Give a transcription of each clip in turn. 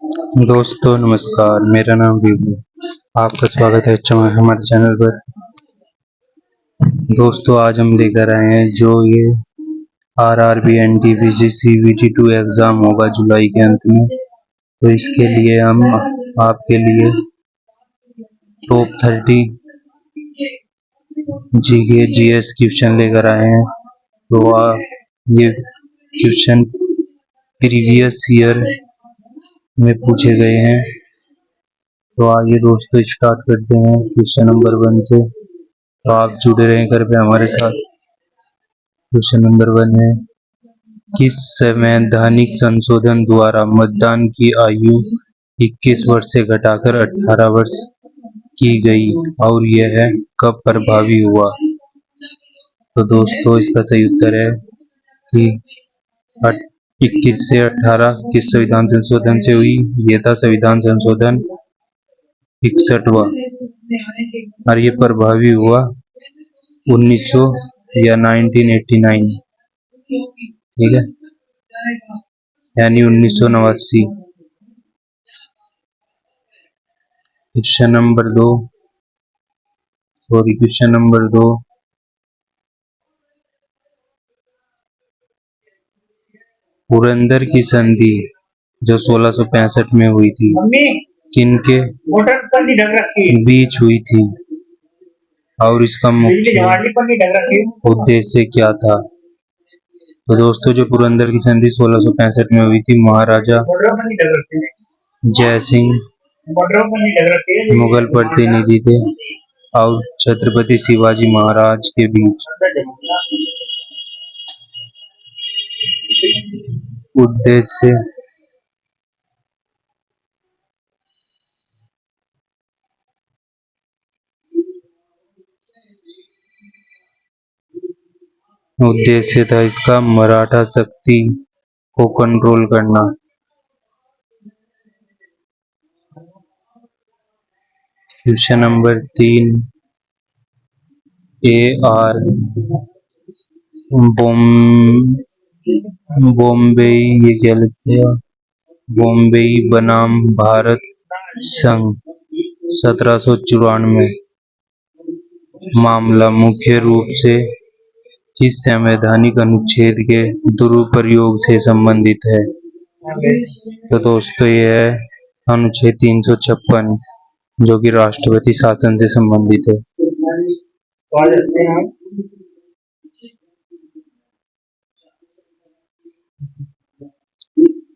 दोस्तों नमस्कार, मेरा नाम विभू। आपका स्वागत है हमारे चैनल पर। दोस्तों आज हम लेकर आए हैं जो ये आरआरबी एनटीपीसी CVT2 एग्ज़ाम होगा जुलाई के अंत में। तो इसके लिए हम आपके लिए टॉप 30 जीके जीएस क्वेश्चन लेकर आए हैं। तो ये क्वेश्चन प्रीवियस ईयर में पूछे गए हैं। तो आइए दोस्तों स्टार्ट करते हैं क्वेश्चन नंबर 1 से। तो आप जुड़े रहें कृपया हमारे साथ। क्वेश्चन नंबर 1 है, किस संवैधानिक संशोधन द्वारा मतदान की आयु 21 वर्ष से घटाकर 18 वर्ष की गई और यह कब प्रभावी हुआ? तो दोस्तों इसका सही उत्तर है कि 21 से 18 किस संविधान संशोधन से हुई? यह था संविधान संशोधन 61वां और ये प्रभावी हुआ 1900 या 1989, ठीक है, यानी 1989। क्वेश्चन नंबर 2, पुरंदर की संधि जो 1665 में हुई थी किनके बीच हुई थी और इसका मुख्य उद्देश्य क्या था? तो दोस्तों जो पुरंदर की संधि 1665 में हुई थी, महाराजा जय सिंह मुगल प्रतिनिधि थे और छत्रपति शिवाजी महाराज के बीच उद्देश्य था इसका मराठा शक्ति को कंट्रोल करना। क्वेश्चन नंबर 3, AR बॉम्बेई, ये क्या लिखते हैं, बॉम्बेई बनाम भारत संघ 1794 मामला मुख्य रूप से किस संवैधानिक अनुच्छेद के दुरुपयोग से संबंधित है? तो दोस्तों यह है अनुच्छेद 356 जो कि राष्ट्रपति शासन से संबंधित है।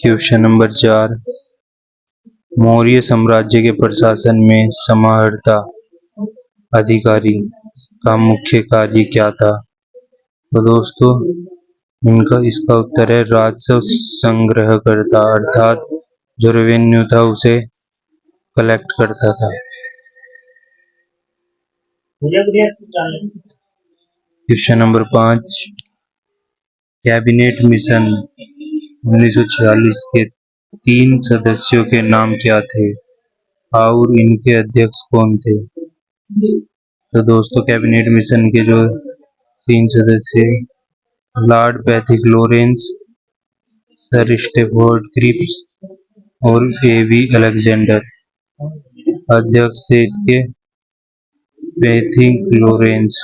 क्वेश्चन नंबर 4, मौर्य साम्राज्य के प्रशासन में समाहर्ता अधिकारी का मुख्य कार्य क्या था? तो दोस्तों इसका उत्तर है राजस्व संग्रहकर्ता, अर्थात जो रेवेन्यू था उसे कलेक्ट करता था। क्वेश्चन नंबर 5, कैबिनेट मिशन 1946 के 3 सदस्यों के नाम क्या थे और इनके अध्यक्ष कौन थे? तो दोस्तों कैबिनेट मिशन के जो 3 सदस्य, Lord Pethick Lawrence, sir Stafford Cripps और AV अलेक्जेंडर। अध्यक्ष थे इसके पैथिक लॉरेंस।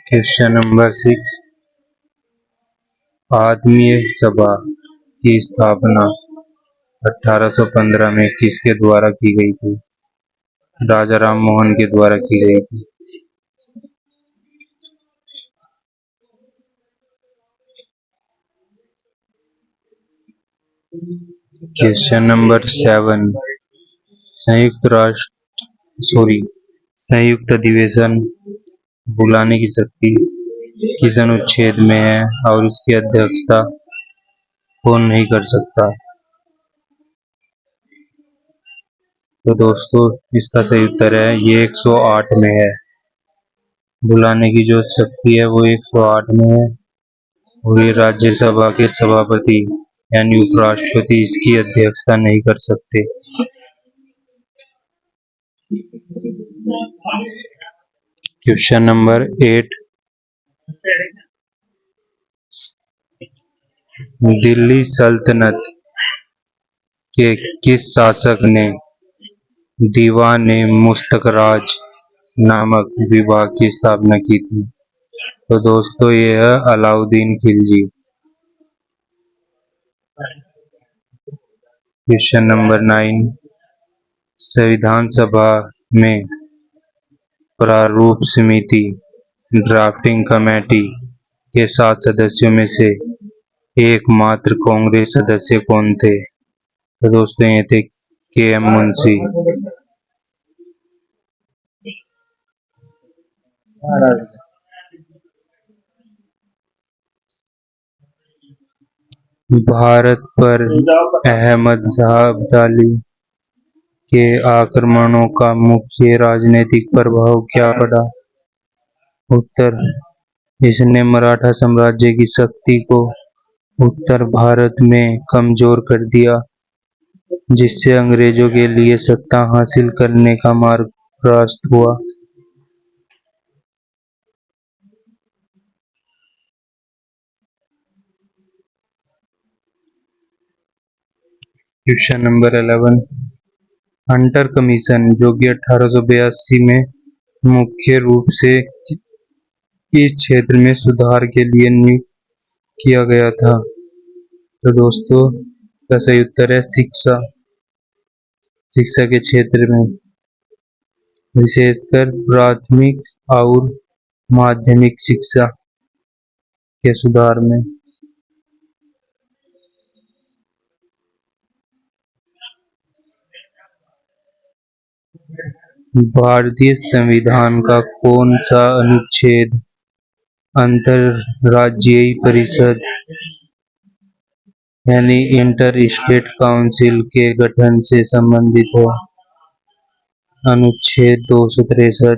क्वेश्चन नंबर 6, आत्मीय सभा की स्थापना 1815 में किसके द्वारा की गई थी? राजा राम मोहन के द्वारा की गई थी। क्वेश्चन नंबर 7, संयुक्त अधिवेशन बुलाने की शक्ति किस अनुच्छेद में है और इसकी अध्यक्षता कौन नहीं कर सकता? तो दोस्तों इसका सही उत्तर है ये 108 में है। बुलाने की जो शक्ति है वो 108 में है और ये राज्यसभा के सभापति यानी उपराष्ट्रपति इसकी अध्यक्षता नहीं कर सकते। क्वेश्चन नंबर 8, दिल्ली सल्तनत के किस शासक ने दीवान-ए-मुश्ताक नामक विभाग की स्थापना की थी? तो दोस्तों ये है अलाउद्दीन खिलजी। क्वेश्चन नंबर 9, संविधान सभा में प्रारूप समिति ड्राफ्टिंग कमेटी के 7 सदस्यों में से एकमात्र कांग्रेस सदस्य कौन थे? तो दोस्तों ये थे के.एम. मुंशी। भारत पर अहमद शाह अब्दाली के आक्रमणों का मुख्य राजनीतिक प्रभाव क्या पड़ा? उत्तर, इसने मराठा साम्राज्य की शक्ति को उत्तर भारत में कमजोर कर दिया, जिससे अंग्रेजों के लिए सत्ता हासिल करने का मार्ग प्रशस्त हुआ। क्वेश्चन नंबर 11, हंटर कमीशन जो कि 1882 में मुख्य रूप से किस क्षेत्र में सुधार के लिए नियुक्त किया गया था? तो दोस्तों इसका सही उत्तर है शिक्षा। शिक्षा के क्षेत्र में, विशेषकर प्राथमिक और माध्यमिक शिक्षा के सुधार में। भारतीय संविधान का कौन सा अनुच्छेद अंतरराज्यीय परिषद यानी इंटर स्टेट काउंसिल के गठन से संबंधित है? अनुच्छेद 263।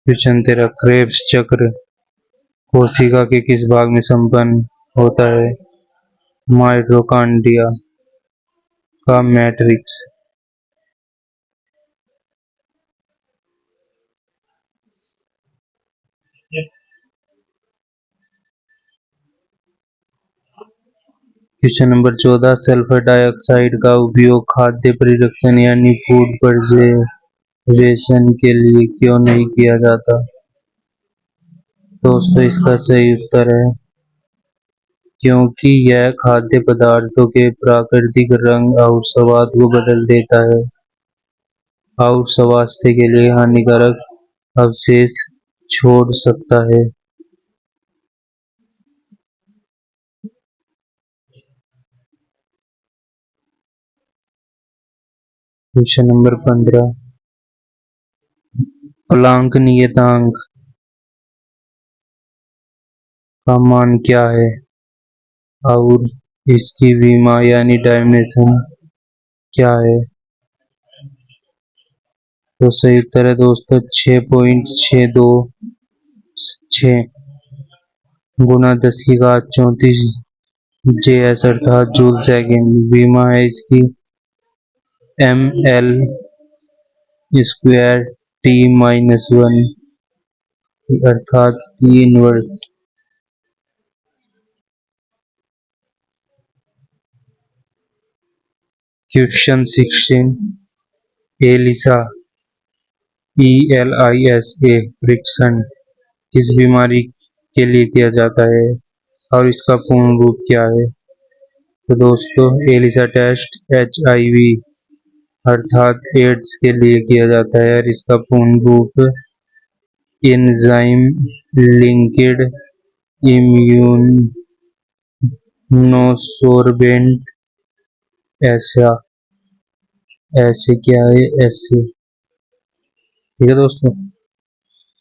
क्वेश्चन 13, क्रेब्स चक्र कोशिका के किस भाग में संपन्न होता है? माइटोकॉन्ड्रिया का matrix. Question number 14, sulphur dioxide का उपयोग खाद्य परिरक्षण यानी फूड प्रिजर्वेशन के लिए क्यों नहीं किया जाता? दोस्तों इसका सही उत्तर है क्योंकि यह खाद्य पदार्थों के प्राकृतिक रंग और स्वाद को बदल देता है और स्वास्थ्य के लिए हानिकारक अवशेष छोड़ सकता है। क्वेश्चन नंबर 15, प्लांक नियतांक का मान क्या है और इसकी विमा यानी डायमेंशन क्या है? तो सही उत्तर है दोस्तों 6.626 गुना 10⁻34 JS अर्थात जूल सेकेंड। विमा है इसकी ml स्क्वायर T-1 अर्थात T inverse. Question 16, ELISA ELISA परीक्षण किस बीमारी के लिए किया जाता है और इसका पूर्ण रूप क्या है? तो दोस्तों एलिसा टेस्ट HIV अर्थात एड्स के लिए किया जाता है और इसका पूर्ण रूप एंजाइम लिंक्ड इम्यूनोसोर्बेंट ऐसे क्या है ऐसे, ठीक है दोस्तों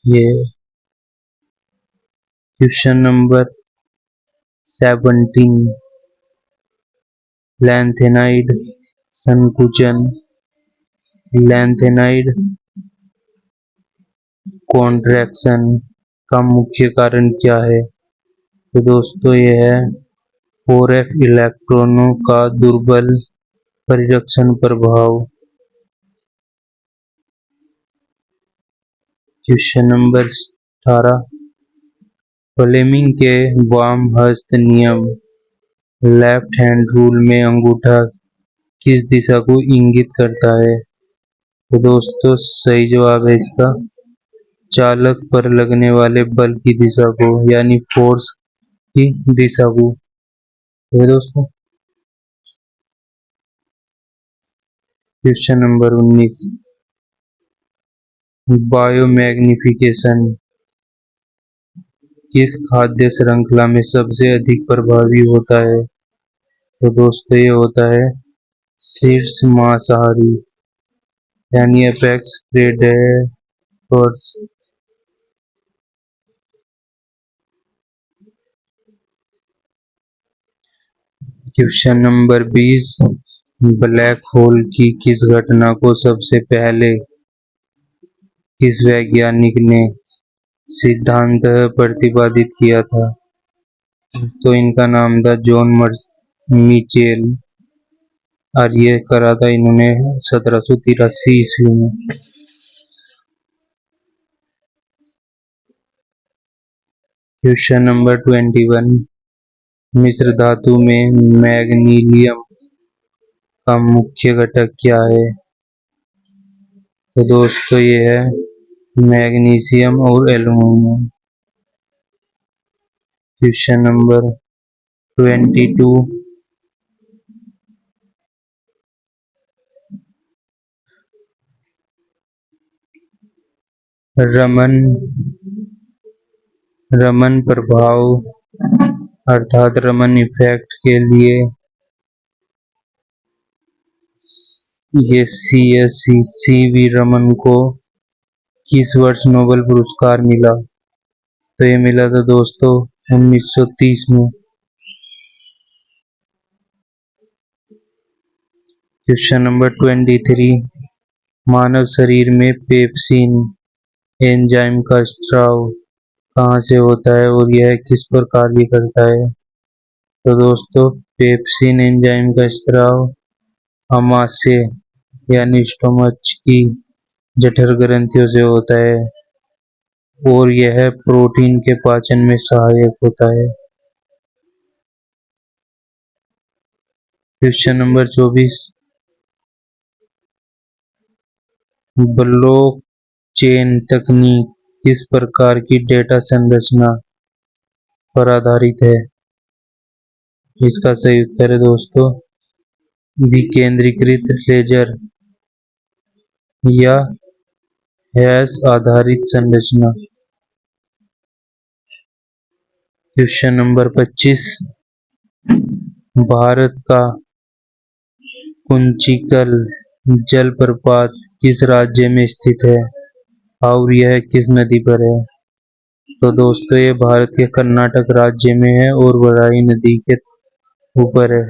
ये। क्वेश्चन नंबर 17, लैंथेनाइड संकुचन लैंथेनाइड कॉन्ट्रैक्शन का मुख्य कारण क्या है? तो दोस्तों यह है 4f इलेक्ट्रॉनों का दुर्बल परिरक्षण प्रभाव। क्वेश्चन नंबर 18, फ्लेमिंग के वाम हस्त नियम लेफ्ट हैंड रूल में अंगूठा किस दिशा को इंगित करता है? तो दोस्तों सही जवाब है इसका चालक पर लगने वाले बल की दिशा को, यानी फोर्स की दिशा को। ठीक है दोस्तों। क्वेश्चन नंबर 19, बायोमैग्निफिकेशन किस खाद्य श्रृंखला में सबसे अधिक प्रभावी होता है? तो दोस्तों ये होता है शीर्ष मांसाहारी, यानी apex predators. Question number 20, black hole की किस घटना को सबसे पहले किस वैज्ञानिक ने सिद्धांत प्रतिपादित किया था? तो इनका नाम था जॉन मिचेल और ये करा था इन्होंने 1783 ईस्वी में। क्वेश्चन नंबर 21, मिश्र धातु में मैग्नीशियम का मुख्य घटक क्या है? तो दोस्तों ये है मैग्नीशियम और एल्युमिनियम। क्वेश्चन नंबर 22, रमन प्रभाव अर्थात रमन इफेक्ट के लिए ये सी वी रमन को किस वर्ष नोबेल पुरस्कार मिला? तो ये मिला था दोस्तों 1930 में। क्वेश्चन नंबर 23, मानव शरीर में पेप्सिन एंजाइम का स्राव कहाँ से होता है और यह किस पर कार्य करता है? तो दोस्तों पेप्सिन एंजाइम का स्राव आमाशय यानी स्टोमच की जठर ग्रंथियों से होता है और यह प्रोटीन के पाचन में सहायक होता है। क्वेश्चन नंबर 24, ब्लॉकचेन तकनीक किस प्रकार की डेटा संरचना पर आधारित है? इसका सही उत्तर है दोस्तों विकेंद्रीकृत लेजर या हैश आधारित संरचना। क्वेश्चन नंबर 25, भारत का कुंचिकल जलप्रपात किस राज्य में स्थित है और यह किस नदी पर है? तो दोस्तों ये भारत के कर्नाटक राज्य में है और वराई नदी के ऊपर है।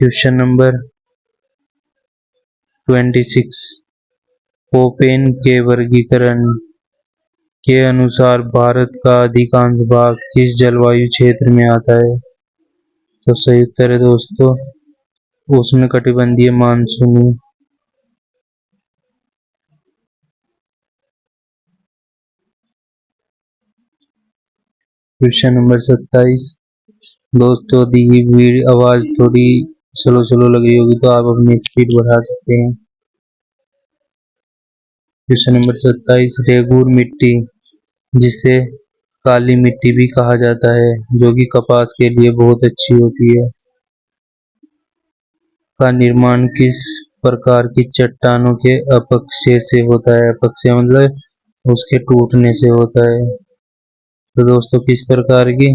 क्वेश्चन नंबर 26, पोपेन के वर्गीकरण के अनुसार भारत का अधिकांश भाग किस जलवायु क्षेत्र में आता है? तो सही उत्तर है दोस्तों उष्णकटिबंधीय मानसूनी। क्वेश्चन नंबर 27, दोस्तों दी हुई आवाज थोड़ी स्लो स्लो लग रही होगी तो आप अपनी स्पीड बढ़ा सकते हैं। क्वेश्चन नंबर 27, रेगूर मिट्टी जिसे काली मिट्टी भी कहा जाता है जो कि कपास के लिए बहुत अच्छी होती है का निर्माण किस प्रकार की चट्टानों के अपक्षय से होता है? अपक्षय मतलब उसके टूटने से होता है। तो दोस्तों किस प्रकार की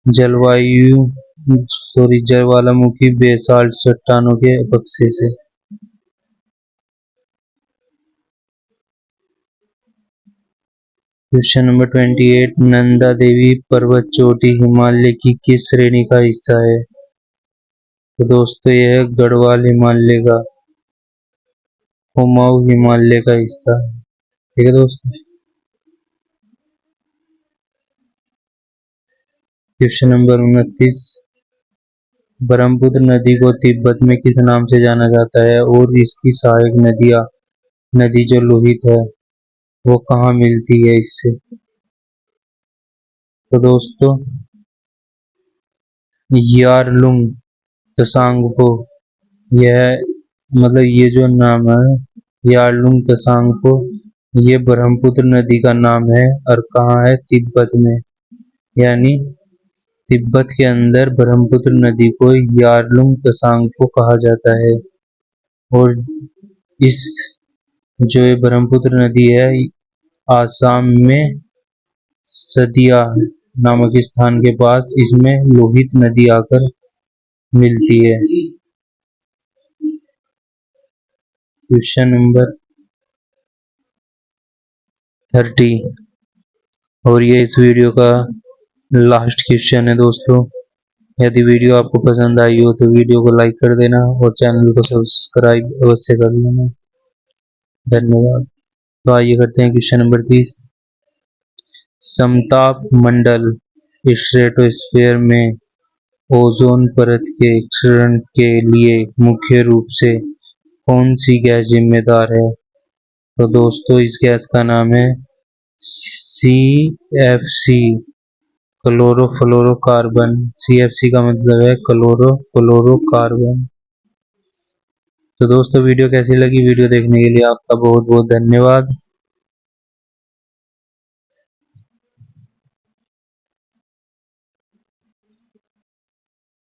जलवायु ज्वालामुखी बेसाल्ट चट्टानों के अपक्षय से। क्वेश्चन नंबर 28, नंदा देवी पर्वत चोटी हिमालय की किस श्रेणी का हिस्सा है? तो दोस्तों यह है गढ़वाल हिमालय का कुमाऊं हिमालय का हिस्सा है। ठीक है दोस्तों। क्वेश्चन नंबर 29, ब्रह्मपुत्र नदी को तिब्बत में किस नाम से जाना जाता है और इसकी सहायक नदी जो लोहित है वो कहाँ मिलती है इससे। तो दोस्तों यारलुंग तसांगपो, यह मतलब ये जो नाम है यारलुंग तसांगपो, ये ब्रह्मपुत्र नदी का नाम है और कहाँ है, तिब्बत में। यानी तिब्बत के अंदर ब्रह्मपुत्र नदी को यारलुंग तसांगपो कहा जाता है। और इस जो ये ब्रह्मपुत्र नदी है आसाम में सदिया नामक स्थान के पास इसमें लोहित नदी आकर मिलती है। क्वेश्चन नंबर 30 और ये इस वीडियो का लास्ट क्वेश्चन है दोस्तों। यदि वीडियो आपको पसंद आई हो तो वीडियो को लाइक कर देना और चैनल को सब्सक्राइब अवश्य कर लेना। धन्यवाद। तो आइए करते हैं क्वेश्चन नंबर 30। समताप मंडल स्ट्रेटोस्फेयर में ओजोन परत के क्षरण के लिए मुख्य रूप से कौन सी गैस जिम्मेदार है। तो दोस्तों इस गैस का नाम है CFC, क्लोरोफ्लोरोकार्बन। CFC का मतलब है क्लोरोफ्लोरोकार्बन। तो दोस्तों वीडियो कैसी लगी, वीडियो देखने के लिए आपका बहुत बहुत धन्यवाद।